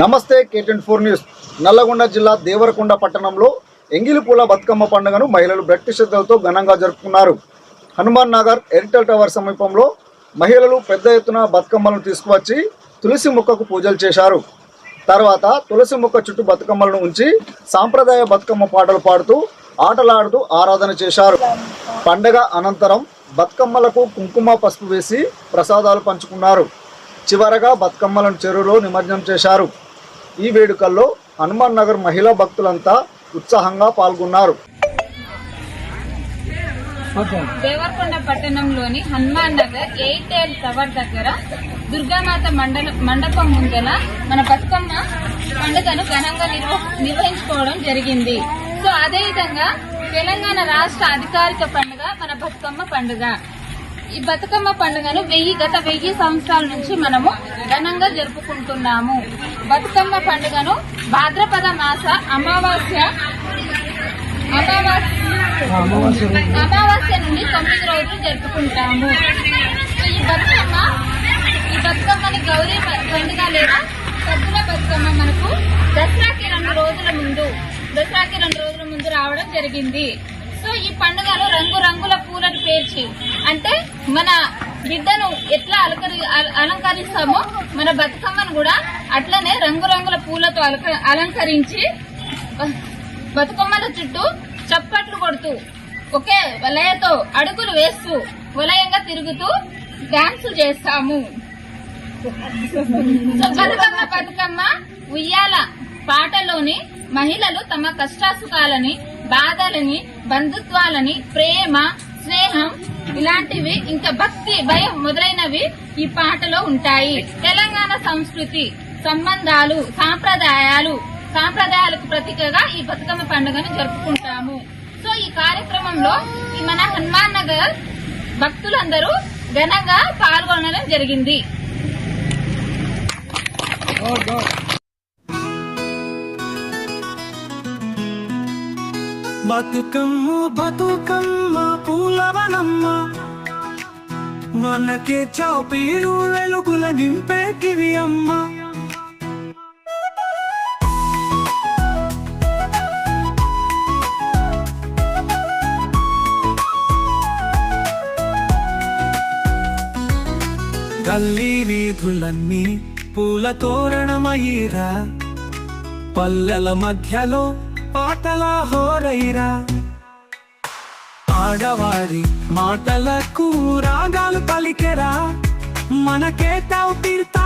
నమస్తే K24 news. Nalgonda జిల్లా దేవరకొండ పట్టణంలో ఎంగిలిపూల బతుకమ్మ పండుగను మహిళలు భక్తి శ్రద్ధలతో ఘనంగా జరుపుకున్నారు. హనుమాన్ నగర్ ఎయిర్టెల్ టవర్ సమీపంలో మహిళలు పెద్ద ఎత్తున బతుకమ్మలను తీసుకువచ్చి తులసి మొక్కకు పూజలు చేశారు. తర్వాత తులసి మొక్క చుట్టూ బతుకమ్మలను ఉంచి సాంప్రదాయ బతుకమ్మ పాటలు పాడుతూ ఆటలాడుతూ ఆరాధన చేశారు. పండగ అనంతరం బతుకమ్మలకు కుంకుమ పసుపు వేసి ప్రసాదాలు పంచుకున్నారు. చివరగా బతుకమ్మలను చెరువులో నిమజ్జనం చేశారు. ఈ వేడుకల్లో హనుమాన్ నగర్ మహిళా భక్తులంతా ఉత్సాహంగా పాల్గొన్నారు. దేవరకొండ పట్టణంలోని హనుమాన్ నగర్ ఎయిర్టెల్ టవర్ దగ్గర దుర్గామాత మండపం ముందర మన బతుకమ్మ పండుగను ఘనంగా నిర్వహించుకోవడం జరిగింది. సో అదేవిధంగా తెలంగాణ రాష్ట్ర అధికారిక పండుగ మన బతుకమ్మ పండుగ. ఈ బతుకమ్మ పండుగను గత 1000 సంవత్సరాల నుంచి మనము ఘనంగా జరుపుకుంటున్నాము. బతుకమ్మ పండుగను భాద్రపద మాస అమావాస్య నుండి 9 రోజులు జరుపుకుంటాము. ఈ బతుకమ్మని గౌరీ పండుగ లేదా సద్దుల బతుకమ్మ మనకు దసరాకి 2 రోజుల ముందు రావడం జరిగింది. సో ఈ పండుగలో రంగురంగుల పూలను పేర్చి, అంటే మన బిడ్డను ఎట్లా అలంకరిస్తామో మన బతుకమ్మను కూడా అట్లనే రంగురంగుల పూలతో అలంకరించి బతుకమ్మల చుట్టూ చప్పట్లు కొడుతూ ఒకే వలయతో అడుగులు వేస్తూ వలయంగా తిరుగుతూ డాన్సులు చేస్తాము. బతుకమ్మ ఉయ్యాల పాటలోని మహిళలు తమ కష్టాసుఖాలని, బాధలని, బంధుత్వాలని, ప్రేమ, స్నేహం ఇలాంటివి ఇంకా భక్తి, భయం మొదలైనవి ఈ పాటలో ఉంటాయి. తెలంగాణ సంస్కృతి, సంబంధాలు, సాంప్రదాయాలకు ప్రతీకగా ఈ బతుకమ్మ పండుగను జరుపుకుంటాము. సో ఈ కార్యక్రమంలో మన హనుమాన్ నగర్ భక్తులందరూ ఘనంగా పాల్గొనడం జరిగింది. బతుకమ్మ పూలవనమ్మ మనకే చౌపీరు వెలుగుల నింపే కివి అమ్మ. గల్లీ వీధులన్నీ పూల తోరణమయ్యిరా, పల్లెల మధ్యలో పాటల హోరైరా, ఆడవారి మాటలకు రాగాలు పలికెరా, మనకే తౌపీర్